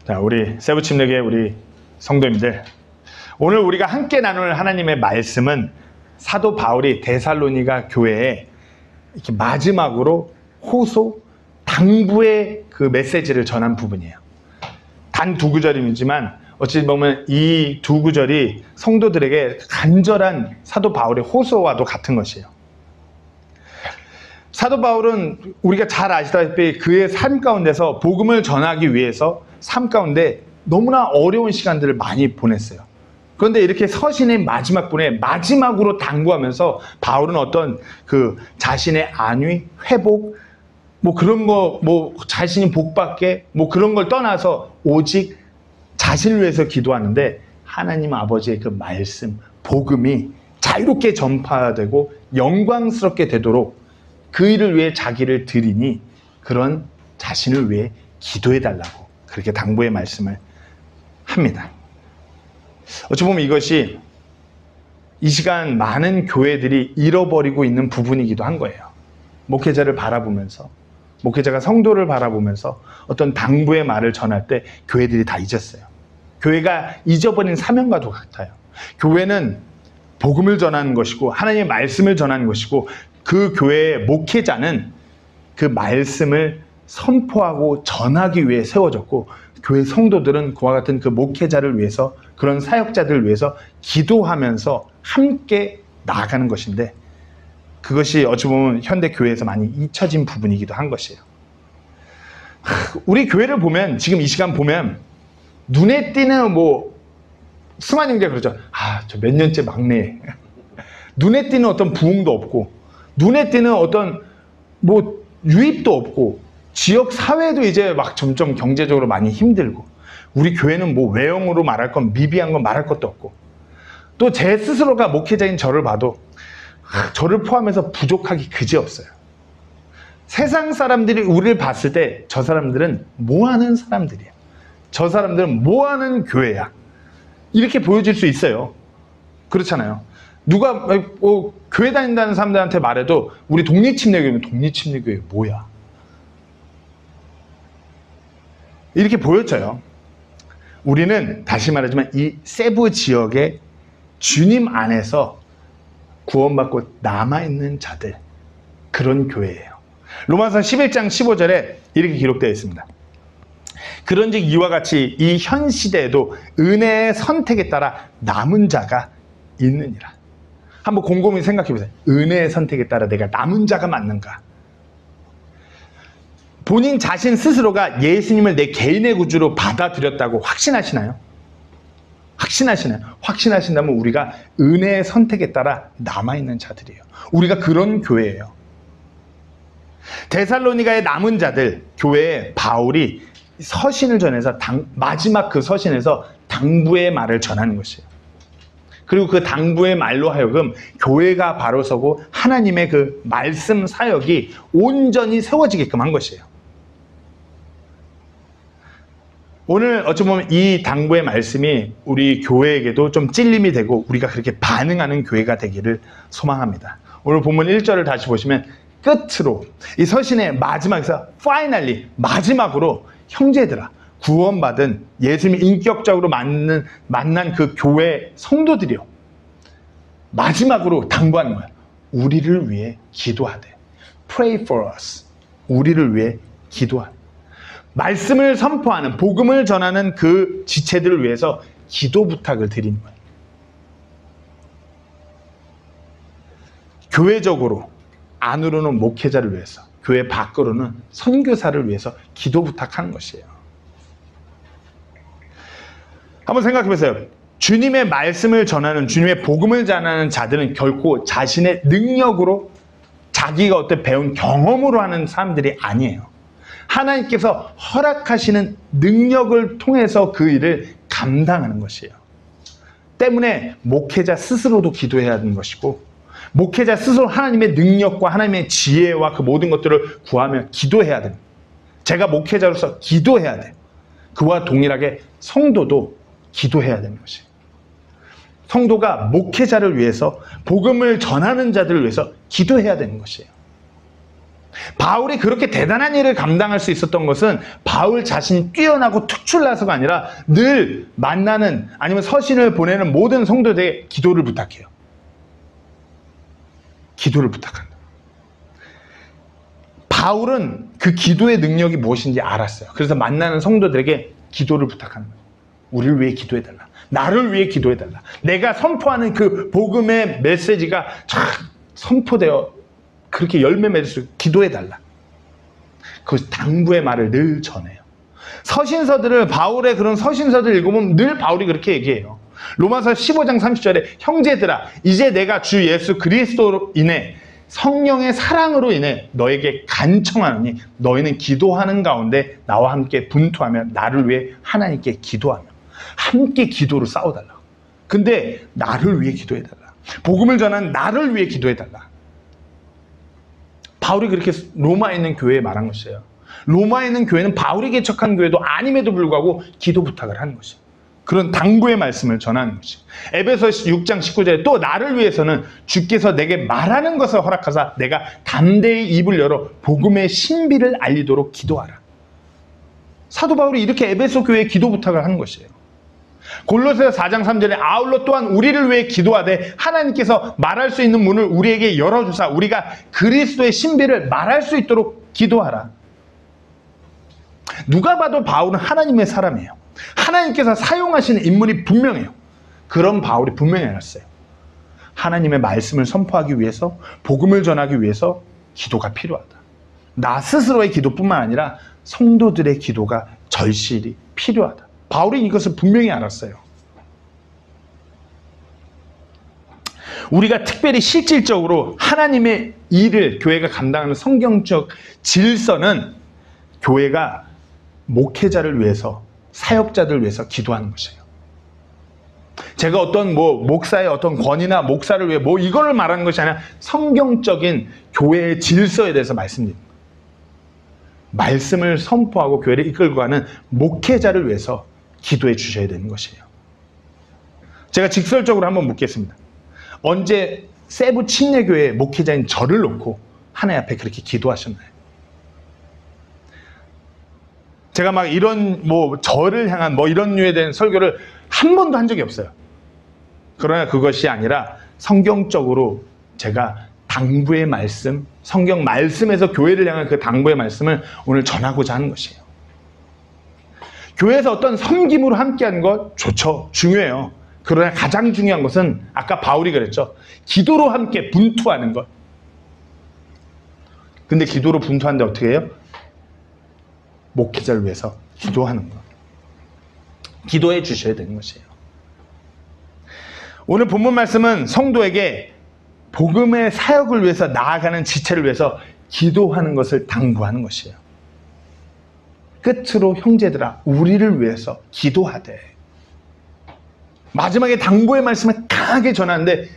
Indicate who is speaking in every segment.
Speaker 1: 자, 우리 세부침례교회 우리 성도님들, 오늘 우리가 함께 나눌 하나님의 말씀은 사도 바울이 데살로니가 교회에 이렇게 마지막으로 호소, 당부의 그 메시지를 전한 부분이에요. 단 두 구절이지만 어찌 보면 이 두 구절이 성도들에게 간절한 사도 바울의 호소와도 같은 것이에요. 사도 바울은 우리가 잘 아시다시피 그의 삶 가운데서 복음을 전하기 위해서 삶 가운데 너무나 어려운 시간들을 많이 보냈어요. 그런데 이렇게 서신의 마지막 분에 마지막으로 당부하면서 바울은 어떤 그 자신의 안위, 회복, 뭐 그런 거, 뭐 자신이 복받게 뭐 그런 걸 떠나서 오직 자신을 위해서 기도하는데 하나님 아버지의 그 말씀, 복음이 자유롭게 전파되고 영광스럽게 되도록 그 일을 위해 자기를 드리니 그런 자신을 위해 기도해달라고 그렇게 당부의 말씀을 합니다. 어찌 보면 이것이 이 시간 많은 교회들이 잃어버리고 있는 부분이기도 한 거예요. 목회자를 바라보면서, 목회자가 성도를 바라보면서 어떤 당부의 말을 전할 때 교회들이 다 잊었어요. 교회가 잊어버린 사명과도 같아요. 교회는 복음을 전하는 것이고 하나님의 말씀을 전하는 것이고 그 교회의 목회자는 그 말씀을 선포하고 전하기 위해 세워졌고 교회 성도들은 그와 같은 그 목회자를 위해서 그런 사역자들을 위해서 기도하면서 함께 나아가는 것인데 그것이 어찌 보면 현대 교회에서 많이 잊혀진 부분이기도 한 것이에요. 우리 교회를 보면 지금 이 시간 보면 눈에 띄는 뭐 수많은 형제가 그러죠. 저 몇 년째 막내. 눈에 띄는 어떤 부흥도 없고 눈에 띄는 어떤 뭐 유입도 없고 지역 사회도 이제 막 점점 경제적으로 많이 힘들고 우리 교회는 뭐 외형으로 말할 건 미비한 건 말할 것도 없고 또 제 스스로가 목회자인 저를 봐도 저를 포함해서 부족하기 그지없어요. 세상 사람들이 우리를 봤을 때 저 사람들은 뭐하는 사람들이야. 저 사람들은 뭐하는 교회야. 이렇게 보여질 수 있어요. 그렇잖아요. 누가 교회 다닌다는 사람들한테 말해도 우리 독립침례교회는 독립침례교회 뭐야. 이렇게 보여져요. 우리는 다시 말하지만 이 세부 지역의 주님 안에서 구원받고 남아있는 자들, 그런 교회예요. 로마서 11장 15절에 이렇게 기록되어 있습니다. 그런즉 이와 같이 이 현 시대에도 은혜의 선택에 따라 남은 자가 있느니라. 한번 곰곰이 생각해 보세요. 은혜의 선택에 따라 내가 남은 자가 맞는가? 본인 자신 스스로가 예수님을 내 개인의 구주로 받아들였다고 확신하시나요? 확신하시나요? 확신하신다면 우리가 은혜의 선택에 따라 남아있는 자들이에요. 우리가 그런 교회예요. 데살로니가의 남은 자들, 교회에 바울이 서신을 전해서 마지막 그 서신에서 당부의 말을 전하는 것이에요. 그리고 그 당부의 말로 하여금 교회가 바로 서고 하나님의 그 말씀 사역이 온전히 세워지게끔 한 것이에요. 오늘 어찌 보면 이 당부의 말씀이 우리 교회에게도 좀 찔림이 되고 우리가 그렇게 반응하는 교회가 되기를 소망합니다. 오늘 본문 1절을 다시 보시면 끝으로 이 서신의 마지막에서 finally 마지막으로 형제들아 구원받은 예수님이 인격적으로 만난 그 교회 성도들이요 마지막으로 당부하는 거야. 우리를 위해 기도하되 pray for us. 우리를 위해 기도하되 말씀을 선포하는 복음을 전하는 그 지체들을 위해서 기도 부탁을 드리는 거예요. 교회적으로 안으로는 목회자를 위해서 교회 밖으로는 선교사를 위해서 기도 부탁하는 것이에요. 한번 생각해 보세요. 주님의 말씀을 전하는 주님의 복음을 전하는 자들은 결코 자신의 능력으로 자기가 어떤 배운 경험으로 하는 사람들이 아니에요. 하나님께서 허락하시는 능력을 통해서 그 일을 감당하는 것이에요. 때문에 목회자 스스로도 기도해야 하는 것이고 목회자 스스로 하나님의 능력과 하나님의 지혜와 그 모든 것들을 구하며 기도해야 됩니다. 제가 목회자로서 기도해야 돼요. 그와 동일하게 성도도 기도해야 되는 것이에요. 성도가 목회자를 위해서 복음을 전하는 자들을 위해서 기도해야 되는 것이에요. 바울이 그렇게 대단한 일을 감당할 수 있었던 것은 바울 자신이 뛰어나고 특출나서가 아니라 늘 만나는 아니면 서신을 보내는 모든 성도들에게 기도를 부탁해요. 기도를 부탁한다. 바울은 그 기도의 능력이 무엇인지 알았어요. 그래서 만나는 성도들에게 기도를 부탁하는 거예요. 우리를 위해 기도해달라. 나를 위해 기도해달라. 내가 선포하는 그 복음의 메시지가 쫙 선포되어 그렇게 열매 맺을 수 있게 기도해달라. 그 당부의 말을 늘 전해요. 서신서들을, 바울의 그런 서신서들 읽어보면 늘 바울이 그렇게 얘기해요. 로마서 15장 30절에 형제들아 이제 내가 주 예수 그리스도로 인해 성령의 사랑으로 인해 너에게 간청하노니 너희는 기도하는 가운데 나와 함께 분투하며 나를 위해 하나님께 기도하며 함께 기도로 싸워달라. 근데 나를 위해 기도해달라. 복음을 전한 나를 위해 기도해달라. 바울이 그렇게 로마에 있는 교회에 말한 것이에요. 로마에 있는 교회는 바울이 개척한 교회도 아님에도 불구하고 기도 부탁을 하는 것이에요. 그런 당부의 말씀을 전하는 것이에요. 에베소 6장 19절에 또 나를 위해서는 주께서 내게 말하는 것을 허락하사 내가 담대히 입을 열어 복음의 신비를 알리도록 기도하라. 사도 바울이 이렇게 에베소 교회에 기도 부탁을 하는 것이에요. 골로새서 4장 3절에 아울러 또한 우리를 위해 기도하되 하나님께서 말할 수 있는 문을 우리에게 열어주사 우리가 그리스도의 신비를 말할 수 있도록 기도하라. 누가 봐도 바울은 하나님의 사람이에요. 하나님께서 사용하시는 인물이 분명해요. 그런 바울이 분명히 알았어요. 하나님의 말씀을 선포하기 위해서, 복음을 전하기 위해서 기도가 필요하다. 나 스스로의 기도뿐만 아니라 성도들의 기도가 절실히 필요하다. 바울이 이것을 분명히 알았어요. 우리가 특별히 실질적으로 하나님의 일을 교회가 감당하는 성경적 질서는 교회가 목회자를 위해서, 사역자들을 위해서 기도하는 것이에요. 제가 어떤 목사의 어떤 권위나 목사를 위해 이거를 말하는 것이 아니라 성경적인 교회의 질서에 대해서 말씀드립니다. 말씀을 선포하고 교회를 이끌고 가는 목회자를 위해서 기도해 주셔야 되는 것이에요. 제가 직설적으로 한번 묻겠습니다. 언제 세부 침례교회 목회자인 저를 놓고 하나님 앞에 그렇게 기도하셨나요? 제가 막 이런 저를 향한 이런 류에 대한 설교를 한 번도 한 적이 없어요. 그러나 그것이 아니라 성경적으로 제가 당부의 말씀, 성경 말씀에서 교회를 향한 그 당부의 말씀을 오늘 전하고자 하는 것이에요. 교회에서 어떤 섬김으로 함께하는 것 좋죠. 중요해요. 그러나 가장 중요한 것은 아까 바울이 그랬죠. 기도로 함께 분투하는 것. 근데 기도로 분투하는데 어떻게 해요? 목회자를 위해서 기도하는 것. 기도해 주셔야 되는 것이에요. 오늘 본문 말씀은 성도에게 복음의 사역을 위해서 나아가는 지체를 위해서 기도하는 것을 당부하는 것이에요. 끝으로 형제들아 우리를 위해서 기도하되, 마지막에 당부의 말씀을 강하게 전하는데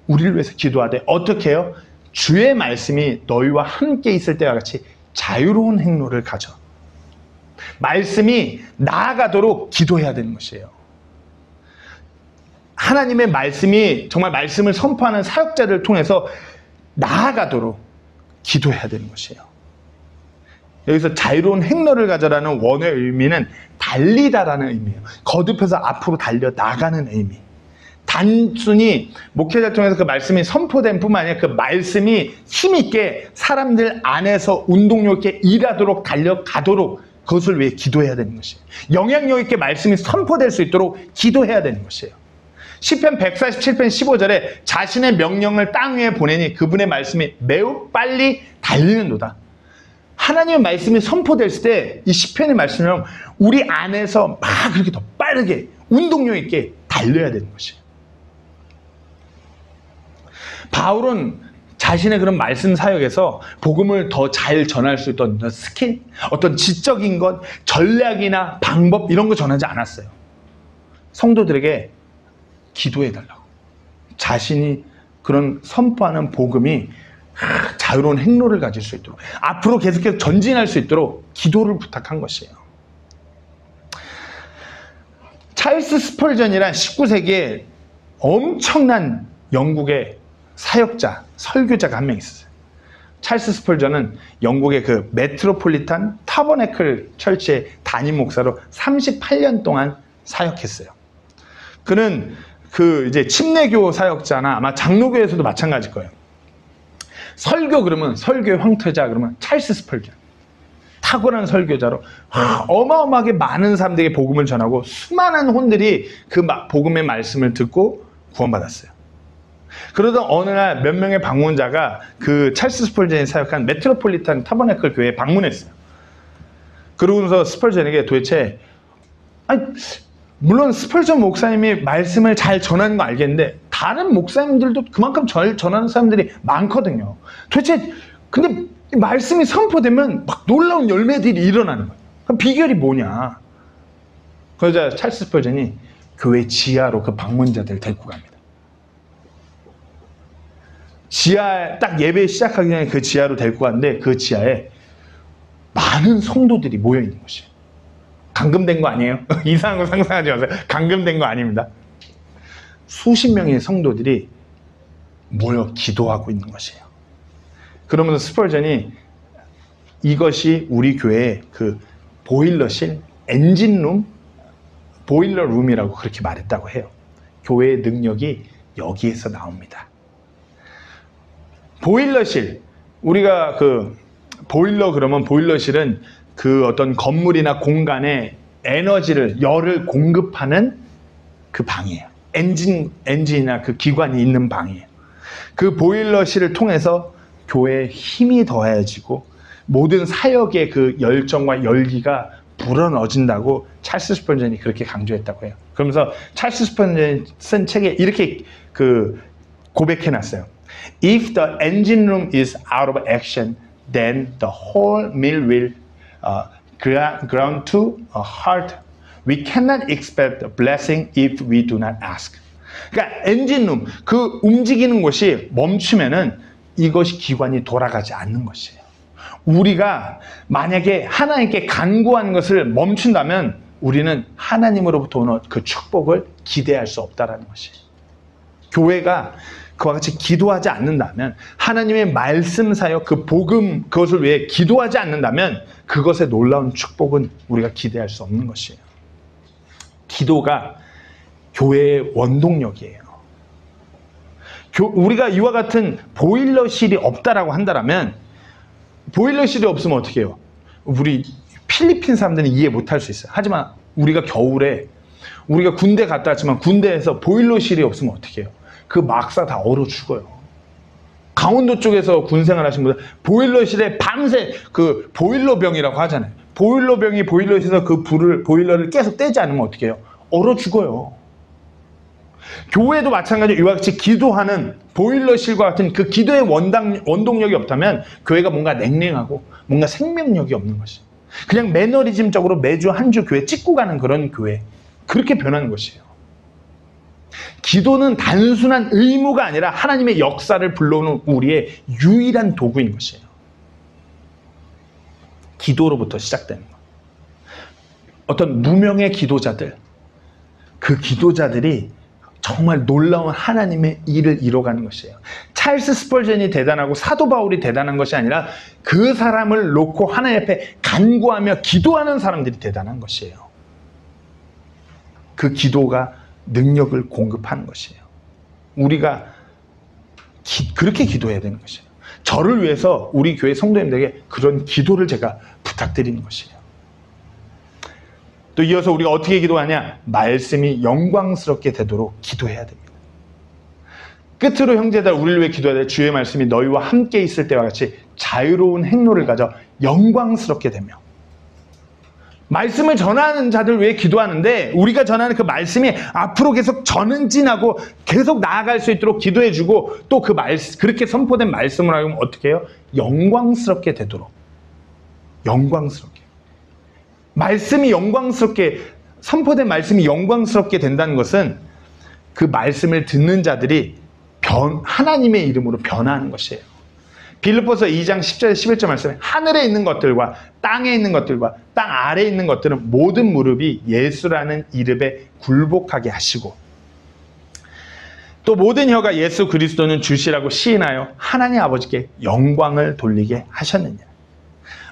Speaker 1: 우리를 위해서 기도하되 어떻게 해요? 주의 말씀이 너희와 함께 있을 때와 같이 자유로운 행로를 가져. 말씀이 나아가도록 기도해야 되는 것이에요. 하나님의 말씀이 정말 말씀을 선포하는 사역자들을 통해서 나아가도록 기도해야 되는 것이에요. 여기서 자유로운 행로를 가져라는 원어의 의미는 달리다라는 의미예요. 거듭해서 앞으로 달려 나가는 의미. 단순히 목회자를 통해서 그 말씀이 선포된 뿐만 아니라 그 말씀이 힘있게 사람들 안에서 운동력 있게 일하도록 달려가도록 그것을 위해 기도해야 되는 것이에요. 영향력 있게 말씀이 선포될 수 있도록 기도해야 되는 것이에요. 시편 147편 15절에 자신의 명령을 땅 위에 보내니 그분의 말씀이 매우 빨리 달리는도다. 하나님의 말씀이 선포됐을 때 이 시편의 말씀은 우리 안에서 막 그렇게 더 빠르게 운동력 있게 달려야 되는 것이에요. 바울은 자신의 그런 말씀 사역에서 복음을 더 잘 전할 수 있던 스킬, 어떤 지적인 것, 전략이나 방법 이런 거 전하지 않았어요. 성도들에게 기도해달라고. 자신이 그런 선포하는 복음이 자유로운 행로를 가질 수 있도록, 앞으로 계속해서 전진할 수 있도록 기도를 부탁한 것이에요. 찰스 스펄전이란 19세기에 엄청난 영국의 사역자, 설교자가 한 명 있었어요. 찰스 스펄전은 영국의 그 메트로폴리탄 타버네클 철치의 담임 목사로 38년 동안 사역했어요. 그는 그 이제 침례교 사역자나 아마 장로교에서도 마찬가지일 거예요. 설교 그러면 설교의 황태자 그러면 찰스 스펄전. 탁월한 설교자로 어마어마하게 많은 사람들에게 복음을 전하고 수많은 혼들이 그 복음의 말씀을 듣고 구원받았어요. 그러던 어느 날 몇 명의 방문자가 그 찰스 스펄전이 사역한 메트로폴리탄 타버네클 교회에 방문했어요. 그러고서 스펄전에게 도대체 물론 스펄전 목사님이 말씀을 잘 전하는 거 알겠는데 다른 목사님들도 그만큼 잘 전하는 사람들이 많거든요. 도대체 근데 말씀이 선포되면 막 놀라운 열매들이 일어나는 거예요. 그럼 비결이 뭐냐? 그러자 찰스 스펄전이 교회 지하로 그 방문자들을 데리고 갑니다. 지하 딱 예배 시작하기 전에 그 지하로 데리고 갔는데 그 지하에 많은 성도들이 모여 있는 것이에요. 감금된 거 아니에요? 이상한 거 상상하지 마세요. 감금된 거 아닙니다. 수십 명의 성도들이 모여 기도하고 있는 것이에요. 그러면서 스펄전이 이것이 우리 교회의 그 보일러실, 엔진룸, 보일러룸이라고 그렇게 말했다고 해요. 교회의 능력이 여기에서 나옵니다. 보일러실, 우리가 그 보일러 그러면 보일러실은 그 어떤 건물이나 공간에 에너지를, 열을 공급하는 그 방이에요. 엔진이나 그 기관이 있는 방이에요. 그 보일러실을 통해서 교회에 힘이 더해지고 모든 사역의 그 열정과 열기가 불어넣어진다고 찰스 스펄전이 그렇게 강조했다고 해요. 그러면서 찰스 스펄전이 쓴 책에 이렇게 그 고백해놨어요. If the engine room is out of action, then the whole mill will ground to a halt. We cannot expect a blessing if we do not ask. 그러니까 엔진룸, 그 움직이는 곳이 멈추면은 이것이 기관이 돌아가지 않는 것이에요. 우리가 만약에 하나님께 간구한 것을 멈춘다면 우리는 하나님으로부터 오는 그 축복을 기대할 수 없다라는 것이에요. 교회가 그와 같이 기도하지 않는다면, 하나님의 말씀 사역, 그 복음, 그것을 위해 기도하지 않는다면 그것의 놀라운 축복은 우리가 기대할 수 없는 것이에요. 기도가 교회의 원동력이에요. 우리가 이와 같은 보일러실이 없다라고 한다면, 보일러실이 없으면 어떻게 해요? 우리 필리핀 사람들은 이해 못할 수 있어요. 하지만 우리가 겨울에 우리가 군대 갔다 왔지만 군대에서 보일러실이 없으면 어떻게 해요? 그 막사 다 얼어 죽어요. 강원도 쪽에서 군생활 하신 분들 보일러실에 밤새 그 보일러병이라고 하잖아요. 보일러병이 보일러실에서 그 보일러를 계속 떼지 않으면 어떻게 해요? 얼어 죽어요. 교회도 마찬가지로 이와 같이 기도하는 보일러실과 같은 그 기도의 원동력이 없다면 교회가 뭔가 냉랭하고 뭔가 생명력이 없는 것이에요. 그냥 매너리즘적으로 매주 한 주 교회 찍고 가는 그런 교회, 그렇게 변하는 것이에요. 기도는 단순한 의무가 아니라 하나님의 역사를 불러오는 우리의 유일한 도구인 것이에요. 기도로부터 시작되는 것. 어떤 무명의 기도자들, 그 기도자들이 정말 놀라운 하나님의 일을 이뤄가는 것이에요. 찰스 스펄전이 대단하고 사도 바울이 대단한 것이 아니라 그 사람을 놓고 하나님 앞에 간구하며 기도하는 사람들이 대단한 것이에요. 그 기도가 능력을 공급하는 것이에요. 우리가 그렇게 기도해야 되는 것이에요. 저를 위해서 우리 교회 성도님들에게 그런 기도를 제가 부탁드리는 것이에요. 또 이어서 우리가 어떻게 기도하냐? 말씀이 영광스럽게 되도록 기도해야 됩니다. 끝으로 형제들, 우리를 위해 기도해야 될 주의 말씀이 너희와 함께 있을 때와 같이 자유로운 행로를 가져 영광스럽게 되며, 말씀을 전하는 자들 위해 기도하는데 우리가 전하는 그 말씀이 앞으로 계속 전진하고 계속 나아갈 수 있도록 기도해주고, 또 그 그렇게 선포된 말씀을 하면 어떻게 해요? 영광스럽게 되도록. 영광스럽게. 말씀이 영광스럽게, 선포된 말씀이 영광스럽게 된다는 것은 그 말씀을 듣는 자들이 하나님의 이름으로 변화하는 것이에요. 빌립보서 2장 10절 11절 말씀에 하늘에 있는 것들과 땅에 있는 것들과 땅 아래에 있는 것들은 모든 무릎이 예수라는 이름에 굴복하게 하시고, 또 모든 혀가 예수 그리스도는 주시라고 시인하여 하나님 아버지께 영광을 돌리게 하셨느냐.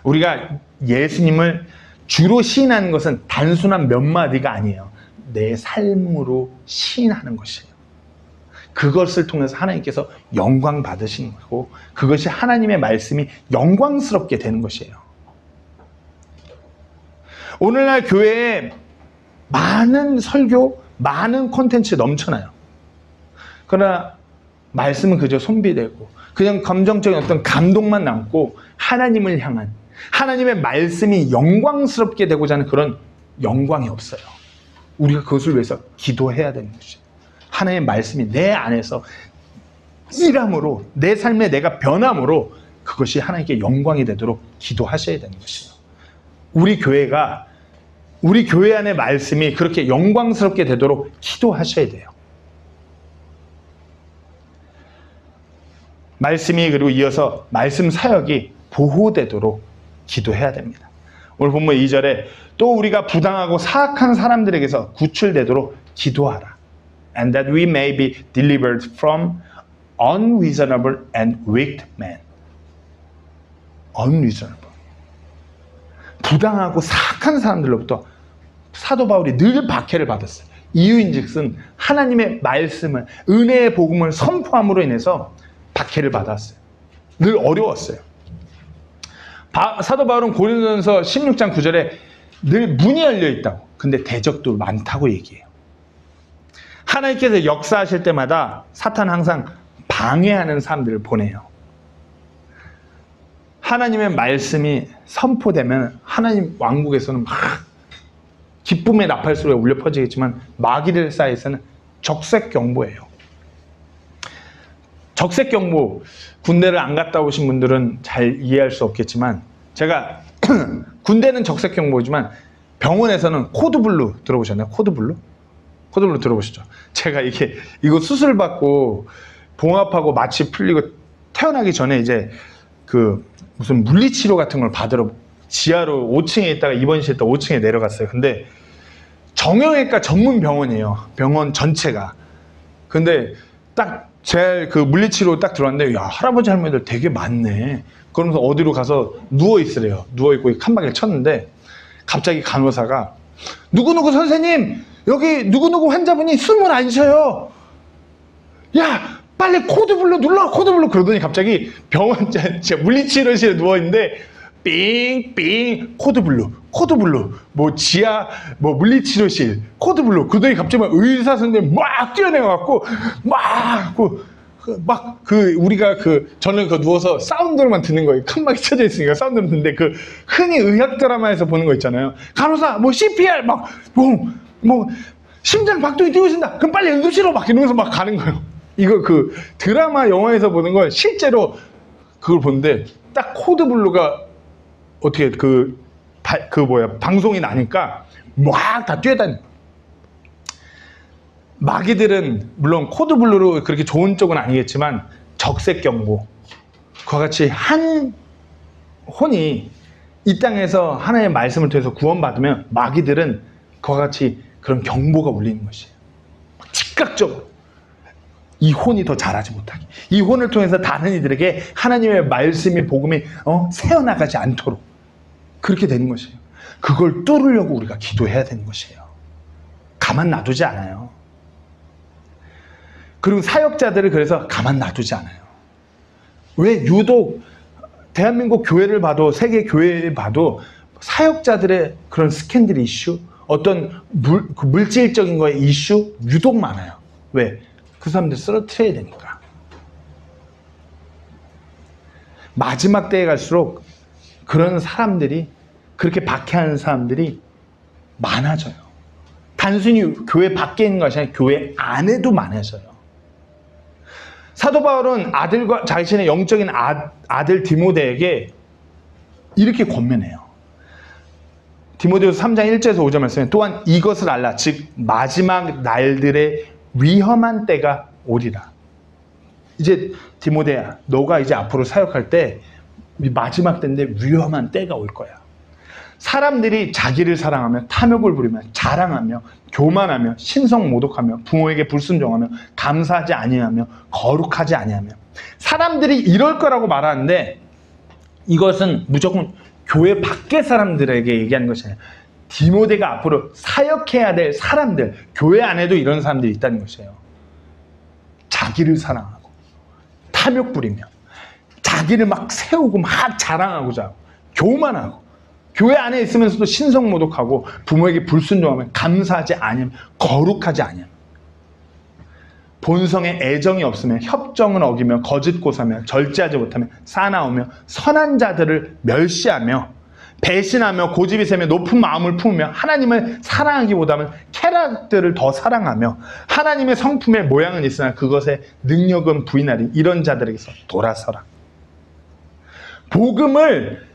Speaker 1: 우리가 예수님을 주로 시인하는 것은 단순한 몇 마디가 아니에요. 내 삶으로 시인하는 것이에요. 그것을 통해서 하나님께서 영광 받으시는 거고, 그것이 하나님의 말씀이 영광스럽게 되는 것이에요. 오늘날 교회에 많은 설교, 많은 콘텐츠 넘쳐나요. 그러나 말씀은 그저 손비되고 그냥 감정적인 어떤 감동만 남고, 하나님을 향한 하나님의 말씀이 영광스럽게 되고자 하는 그런 영광이 없어요. 우리가 그것을 위해서 기도해야 되는 것이에요. 하나님의 말씀이 내 안에서 일함으로, 내 삶에 내가 변함으로 그것이 하나님께 영광이 되도록 기도하셔야 되는 것이에요. 우리 교회 안의 말씀이 그렇게 영광스럽게 되도록 기도하셔야 돼요. 말씀이, 그리고 이어서 말씀 사역이 보호되도록 기도해야 됩니다. 오늘 본문 2절에 또 우리가 부당하고 사악한 사람들에게서 구출되도록 기도하라. And that we may be delivered from unreasonable and wicked men. unreasonable. 부당하고 사악한 사람들로부터 사도 바울이 늘 박해를 받았어요. 이유인즉슨 하나님의 말씀을, 은혜의 복음을 선포함으로 인해서 박해를 받았어요. 늘 어려웠어요. 사도 바울은 고린도전서 16장 9절에 늘 문이 열려 있다고, 근데 대적도 많다고 얘기해요. 하나님께서 역사하실 때마다 사탄은 항상 방해하는 사람들을 보내요. 하나님의 말씀이 선포되면 하나님 왕국에서는 막 기쁨의 나팔 소리가 울려 퍼지겠지만, 마귀들 사이에서는 적색경보예요. 적색경보, 군대를 안 갔다 오신 분들은 잘 이해할 수 없겠지만, 제가 군대는 적색경보지만 병원에서는 코드블루 들어보셨나요? 코드블루? 코드블루 들어보시죠? 제가 이거 수술 받고 봉합하고 마취 풀리고 태어나기 전에 이제 무슨 물리치료 같은 걸 받으러 지하로 5층에 있다가 입원실에 5층에 내려갔어요. 근데 정형외과 전문 병원이에요. 병원 전체가. 근데 딱 제 물리치료 딱 들어왔는데, 야, 할아버지 할머니들 되게 많네. 그러면서 어디로 가서 누워있으래요. 누워있고 칸막이를 쳤는데, 갑자기 간호사가 누구누구 선생님, 여기 누구누구 환자분이 숨을 안 쉬어요. 야, 빨리 코드블루 눌러, 코드블루. 그러더니 갑자기 병원 물리치료실에 누워있는데 삥삥 코드블루, 코드블루, 지하 물리치료실 코드블루. 그러더니 갑자기 의사 선생님 막 뛰어내려갖고 우리가 저는 누워서 사운드로만 듣는 거예요. 칸막이 쳐져 있으니까 사운드로 듣는데, 흔히 의학 드라마에서 보는 거 있잖아요. 간호사 CPR 심장 박동이 뛰어진다. 그럼 빨리 응급실로 이러면서 가는 거예요. 이거 드라마 영화에서 보는 걸 실제로 그걸 보는데, 딱 코드블루가 어떻게 방송이 나니까 막 다 뛰어다니. 마귀들은 물론 코드블루로 그렇게 좋은 쪽은 아니겠지만, 적색경보, 그와 같이 한 혼이 이 땅에서 하나님의 말씀을 통해서 구원받으면 마귀들은 그와 같이 그런 경보가 울리는 것이에요. 즉각적으로 이 혼이 더 자라지 못하게, 이 혼을 통해서 다른 이들에게 하나님의 말씀이, 복음이 새어나가지 않도록 그렇게 되는 것이에요. 그걸 뚫으려고 우리가 기도해야 되는 것이에요. 가만 놔두지 않아요. 그리고 사역자들을 그래서 가만 놔두지 않아요. 왜 유독 대한민국 교회를 봐도, 세계 교회를 봐도 사역자들의 그런 스캔들 이슈, 어떤 물질적인 거의 이슈 유독 많아요. 왜? 그 사람들 쓰러뜨려야 되니까. 마지막 때에 갈수록 그런 사람들이, 그렇게 박해하는 사람들이 많아져요. 단순히 교회 밖에 있는 것이 아니라 교회 안에도 많아져요. 사도 바울은 자신의 영적인 아들 디모데에게 이렇게 권면해요. 디모데후서 3장 1절에서 5절 말씀에 또한 이것을 알라. 즉 마지막 날들의 위험한 때가 오리라. 이제 디모데야, 너가 이제 앞으로 사역할 때 마지막 때인데 위험한 때가 올 거야. 사람들이 자기를 사랑하며 탐욕을 부리며 자랑하며 교만하며 신성모독하며 부모에게 불순종하며 감사하지 아니하며 거룩하지 아니하며. 사람들이 이럴 거라고 말하는데 이것은 무조건 교회 밖의 사람들에게 얘기하는 것이 아니라 디모데가 앞으로 사역해야 될 사람들, 교회 안에도 이런 사람들이 있다는 것이에요. 자기를 사랑하고 탐욕 부리며 자기를 막 세우고 막 자랑하고자 하고 교만하고 교회 안에 있으면서도 신성모독하고 부모에게 불순종하며 감사하지 아니하며 거룩하지 아니하며 본성에 애정이 없으며 협정을 어기며 거짓 고사며 절제하지 못하며 사나우며 선한 자들을 멸시하며 배신하며 고집이 세며 높은 마음을 품으며 하나님을 사랑하기보다는 쾌락들을 더 사랑하며 하나님의 성품의 모양은 있으나 그것의 능력은 부인하리. 이런 자들에게서 돌아서라. 복음을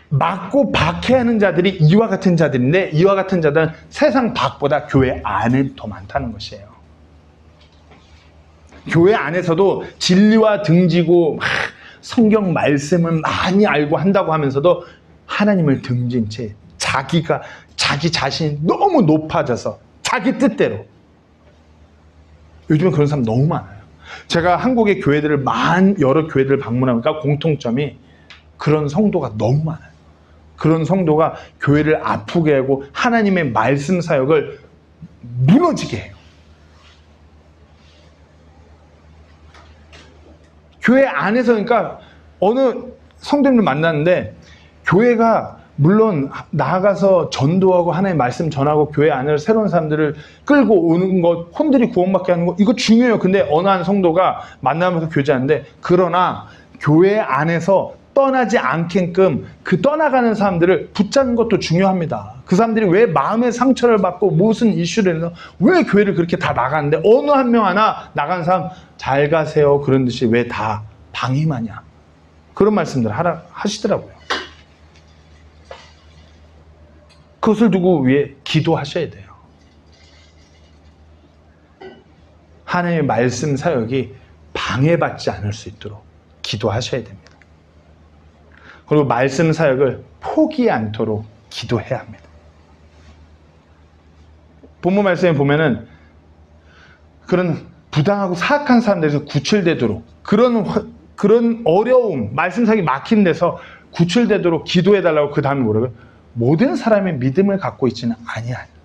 Speaker 1: 막고 박해하는 자들이 이와 같은 자들인데 이와 같은 자들은 세상 밖보다 교회 안에 더 많다는 것이에요. 교회 안에서도 진리와 등지고 성경 말씀을 많이 알고 한다고 하면서도 하나님을 등진 채 자기 자신이 너무 높아져서 자기 뜻대로. 요즘에 그런 사람 너무 많아요. 제가 한국의 교회들을 여러 교회들을 방문하니까 공통점이 그런 성도가 너무 많아요. 그런 성도가 교회를 아프게 하고 하나님의 말씀 사역을 무너지게 해요. 교회 안에서 그러니까 어느 성도님을 만났는데 교회가 물론 나아가서 전도하고 하나님의 말씀 전하고 교회 안으로 새로운 사람들을 끌고 오는 것, 혼들이 구원받게 하는 것, 이거 중요해요. 근데 어느 한 성도가 만나면서 교제하는데 그러나 교회 안에서 떠나지 않게끔 그 떠나가는 사람들을 붙잡는 것도 중요합니다. 그 사람들이 왜 마음의 상처를 받고 무슨 이슈를 해서 왜 교회를 그렇게 다 나가는데 어느 한 명 하나 나간 사람 잘 가세요 그런 듯이 왜 다 방임하냐 그런 말씀들 하시더라고요. 그것을 두고 위해 기도하셔야 돼요. 하나님의 말씀 사역이 방해받지 않을 수 있도록 기도하셔야 됩니다. 그리고 말씀 사역을 포기하지 않도록 기도해야 합니다. 본문 말씀에 보면은 그런 부당하고 사악한 사람들에서 구출되도록 그런 어려움, 말씀 사역이 막힌 데서 구출되도록 기도해달라고 그 다음에 뭐라고요? 모든 사람의 믿음을 갖고 있지는 아니하니.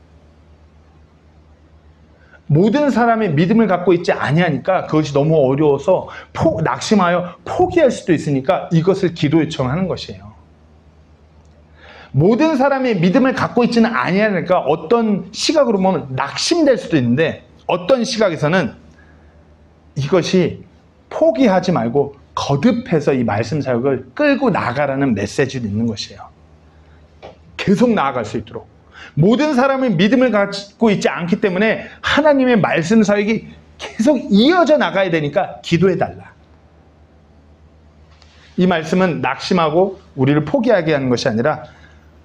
Speaker 1: 모든 사람의 믿음을 갖고 있지 아니하니까 그것이 너무 어려워서 낙심하여 포기할 수도 있으니까 이것을 기도 요청하는 것이에요. 모든 사람의 믿음을 갖고 있지는 아니하니까 어떤 시각으로 보면 낙심될 수도 있는데 어떤 시각에서는 이것이 포기하지 말고 거듭해서 이 말씀 사역을 끌고 나가라는 메시지도 있는 것이에요. 계속 나아갈 수 있도록. 모든 사람의 믿음을 갖고 있지 않기 때문에 하나님의 말씀 사역이 계속 이어져 나가야 되니까 기도해달라. 이 말씀은 낙심하고 우리를 포기하게 하는 것이 아니라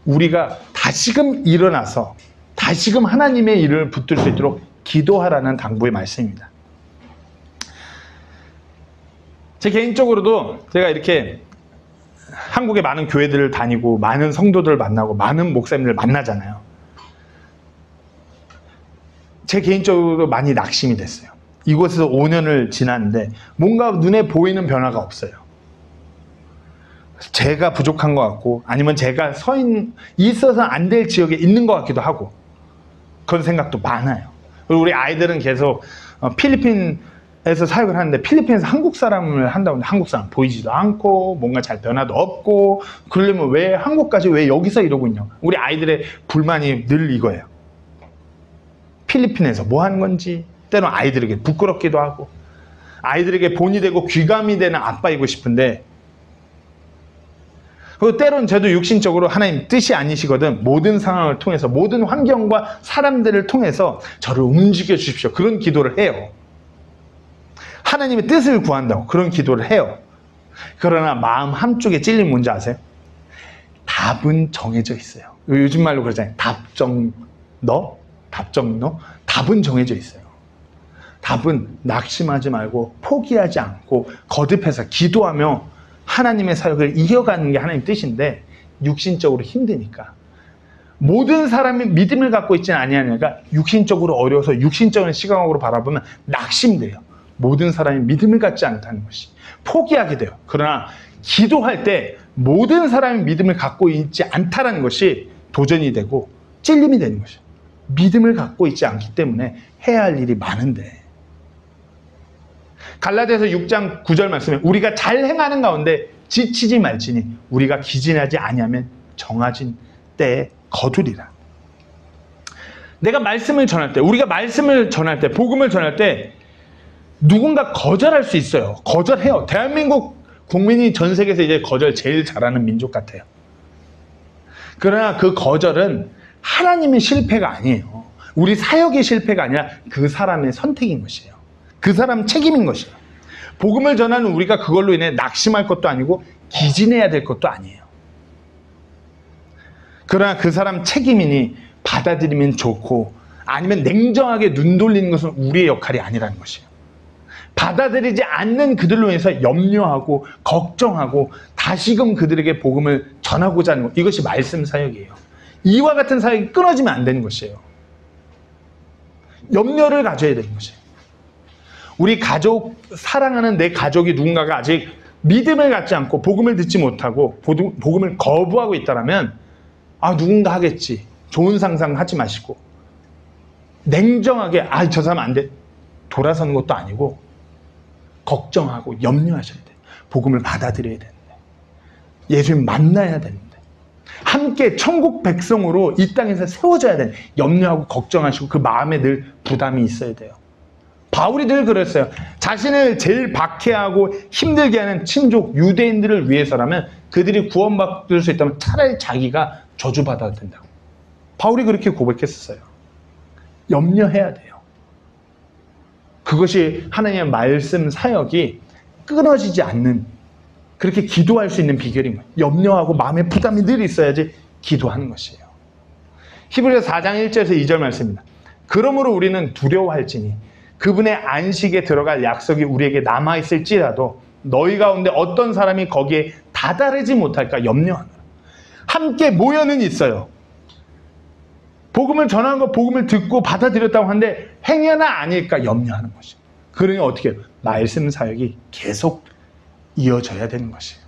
Speaker 1: 우리가 다시금 일어나서 다시금 하나님의 일을 붙들 수 있도록 기도하라는 당부의 말씀입니다. 제 개인적으로도 제가 이렇게 한국의 많은 교회들을 다니고 많은 성도들을 만나고 많은 목사님들을 만나잖아요. 제 개인적으로 많이 낙심이 됐어요. 이곳에서 5년을 지났는데 뭔가 눈에 보이는 변화가 없어요. 제가 부족한 것 같고 아니면 제가 있어서 안 될 지역에 있는 것 같기도 하고 그런 생각도 많아요. 그리고 우리 아이들은 계속 필리핀에서 사역을 하는데 필리핀에서 한국 사람을 한다고 하는데 한국 사람 보이지도 않고 뭔가 잘 변화도 없고 그러려면 왜 한국까지 왜 여기서 이러고 있냐. 우리 아이들의 불만이 늘 이거예요. 필리핀에서 뭐 하는 건지 때로는 아이들에게 부끄럽기도 하고 아이들에게 본이 되고 귀감이 되는 아빠이고 싶은데 그리고 때로는 저도 육신적으로 하나님 뜻이 아니시거든 모든 상황을 통해서 모든 환경과 사람들을 통해서 저를 움직여 주십시오. 그런 기도를 해요. 하나님의 뜻을 구한다고 그런 기도를 해요. 그러나 마음 한쪽에 찔리면 뭔지 아세요? 답은 정해져 있어요. 요즘 말로 그러잖아요. 답정 너? 답은 정해져 있어요. 답은 낙심하지 말고 포기하지 않고 거듭해서 기도하며 하나님의 사역을 이어가는 게 하나님 뜻인데 육신적으로 힘드니까. 모든 사람이 믿음을 갖고 있지는 아니하니까 육신적으로 어려워서 육신적인 시각으로 바라보면 낙심돼요. 모든 사람이 믿음을 갖지 않다는 것이. 포기하게 돼요. 그러나 기도할 때 모든 사람이 믿음을 갖고 있지 않다는 것이 도전이 되고 찔림이 되는 것이에요. 믿음을 갖고 있지 않기 때문에 해야 할 일이 많은데. 갈라디아서 6장 9절 말씀에 우리가 잘 행하는 가운데 지치지 말지니 우리가 기진하지 아니하면 정하진 때에 거두리라. 내가 말씀을 전할 때, 우리가 말씀을 전할 때, 복음을 전할 때 누군가 거절할 수 있어요. 거절해요. 대한민국 국민이 전 세계에서 이제 거절 제일 잘하는 민족 같아요. 그러나 그 거절은 하나님의 실패가 아니에요. 우리 사역의 실패가 아니라 그 사람의 선택인 것이에요. 그 사람 책임인 것이에요. 복음을 전하는 우리가 그걸로 인해 낙심할 것도 아니고 기진해야 될 것도 아니에요. 그러나 그 사람 책임이니 받아들이면 좋고 아니면 냉정하게 눈 돌리는 것은 우리의 역할이 아니라는 것이에요. 받아들이지 않는 그들로 인해서 염려하고 걱정하고 다시금 그들에게 복음을 전하고자 하는 것, 이것이 말씀 사역이에요. 이와 같은 사역이 끊어지면 안 되는 것이에요. 염려를 가져야 되는 것이에요. 우리 가족, 사랑하는 내 가족이 누군가가 아직 믿음을 갖지 않고 복음을 듣지 못하고 복음을 거부하고 있다면 누군가 하겠지. 좋은 상상 하지 마시고 냉정하게 저 사람 안 돼. 돌아서는 것도 아니고 걱정하고 염려하셔야 돼요. 복음을 받아들여야 되는데 예수님 만나야 되는데 함께 천국 백성으로 이 땅에서 세워져야 되는 염려하고 걱정하시고 그 마음에 늘 부담이 있어야 돼요. 바울이 늘 그랬어요. 자신을 제일 박해하고 힘들게 하는 친족 유대인들을 위해서라면 그들이 구원받을 수 있다면 차라리 자기가 저주받아야 된다고. 바울이 그렇게 고백했었어요. 염려해야 돼요. 그것이 하나님의 말씀 사역이 끊어지지 않는, 그렇게 기도할 수 있는 비결인 거예요. 염려하고 마음에 부담이 늘 있어야지 기도하는 것이에요. 히브리서 4장 1절에서 2절 말씀입니다. 그러므로 우리는 두려워할지니 그분의 안식에 들어갈 약속이 우리에게 남아있을지라도 너희 가운데 어떤 사람이 거기에 다다르지 못할까 염려하노라. 함께 모여는 있어요. 복음을 전하는 거, 복음을 듣고 받아들였다고 하는데 행여나 아닐까 염려하는 것이에요. 그러니 어떻게 해요? 말씀 사역이 계속 이어져야 되는 것이에요.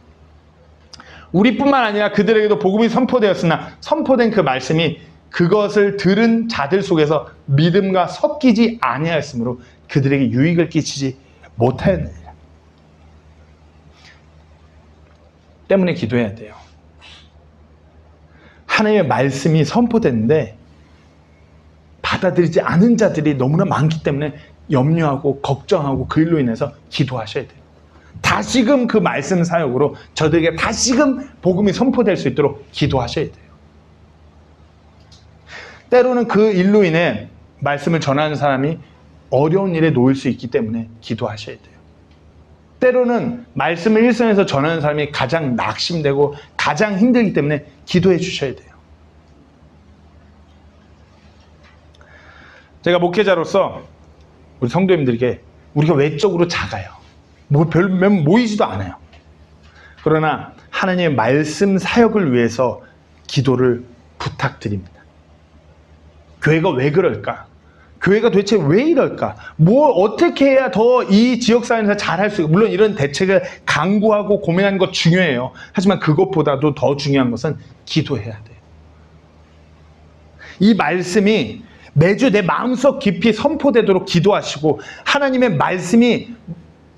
Speaker 1: 우리뿐만 아니라 그들에게도 복음이 선포되었으나 선포된 그 말씀이 그것을 들은 자들 속에서 믿음과 섞이지 아니하였으므로 그들에게 유익을 끼치지 못하였느니라. 때문에 기도해야 돼요. 하나님의 말씀이 선포됐는데 받아들이지 않은 자들이 너무나 많기 때문에 염려하고 걱정하고 그 일로 인해서 기도하셔야 돼요. 다시금 그 말씀 사역으로 저들에게 다시금 복음이 선포될 수 있도록 기도하셔야 돼요. 때로는 그 일로 인해 말씀을 전하는 사람이 어려운 일에 놓일 수 있기 때문에 기도하셔야 돼요. 때로는 말씀을 일선에서 전하는 사람이 가장 낙심되고 가장 힘들기 때문에 기도해 주셔야 돼요. 제가 목회자로서 우리 성도님들에게 우리가 외적으로 작아요. 별로 모이지도 않아요. 그러나 하나님의 말씀 사역을 위해서 기도를 부탁드립니다. 교회가 왜 그럴까? 교회가 도대체 왜 이럴까? 어떻게 해야 더 이 지역사회에서 잘할 수 있고, 물론 이런 대책을 강구하고 고민하는 것 중요해요. 하지만 그것보다도 더 중요한 것은 기도해야 돼요. 이 말씀이 매주 내 마음속 깊이 선포되도록 기도하시고, 하나님의 말씀이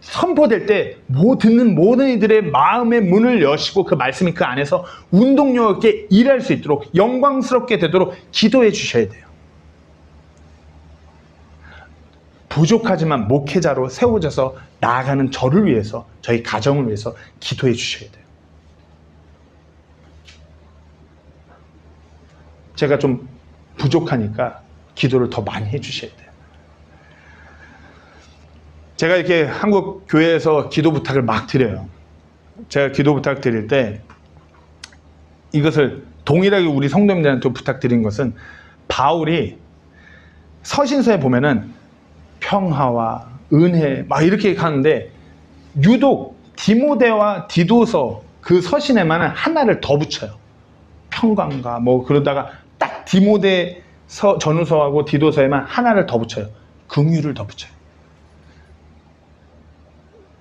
Speaker 1: 선포될 때 듣는 모든 이들의 마음의 문을 여시고 그 말씀이 그 안에서 운동력 있게 일할 수 있도록 영광스럽게 되도록 기도해 주셔야 돼요. 부족하지만 목회자로 세워져서 나아가는 저를 위해서, 저희 가정을 위해서 기도해 주셔야 돼요. 제가 좀 부족하니까 기도를 더 많이 해 주셔야 돼요. 제가 이렇게 한국 교회에서 기도 부탁을 막 드려요. 제가 기도 부탁 드릴 때 이것을 동일하게 우리 성도님들한테 부탁드린 것은, 바울이 서신서에 보면은 평화와 은혜 막 이렇게 하는데 유독 디모데와 디도서 그 서신에만은 하나를 더 붙여요. 평강과 뭐 그러다가 딱 디모데 전후서하고 디도서에만 하나를 더 붙여요. 긍휼을 더 붙여요.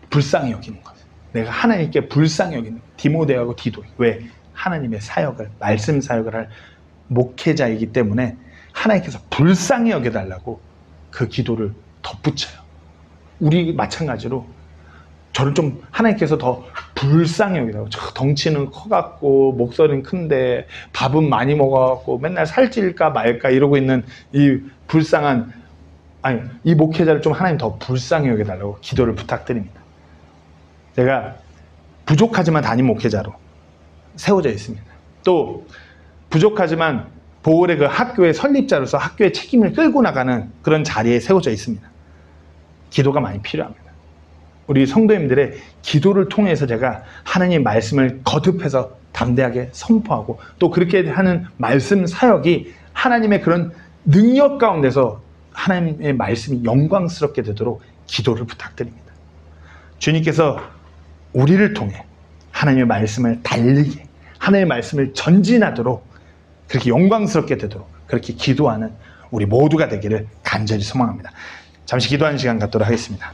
Speaker 1: 불쌍히 여기는 거예요. 내가 하나님께 불쌍히 여기는 디모데하고 디도. 왜? 하나님의 사역을, 말씀 사역을 할 목회자이기 때문에 하나님께서 불쌍히 여겨달라고 그 기도를 덧붙여요. 우리 마찬가지로 저를 좀 하나님께서 더 불쌍히 여기라고. 저 덩치는 커갖고 목소리는 큰데 밥은 많이 먹어갖고 맨날 살찔까 말까 이러고 있는 이 불쌍한, 아니 이 목회자를 좀 하나님 더 불쌍히 여겨달라고 기도를 부탁드립니다. 제가 부족하지만 담임 목회자로 세워져 있습니다. 또 부족하지만 보홀의 그 학교의 설립자로서 학교의 책임을 끌고 나가는 그런 자리에 세워져 있습니다. 기도가 많이 필요합니다. 우리 성도님들의 기도를 통해서 제가 하나님의 말씀을 거듭해서 담대하게 선포하고 또 그렇게 하는 말씀 사역이 하나님의 그런 능력 가운데서 하나님의 말씀이 영광스럽게 되도록 기도를 부탁드립니다. 주님께서 우리를 통해 하나님의 말씀을 달리게, 하나님의 말씀을 전진하도록 그렇게 영광스럽게 되도록 그렇게 기도하는 우리 모두가 되기를 간절히 소망합니다. 잠시 기도하는 시간 갖도록 하겠습니다.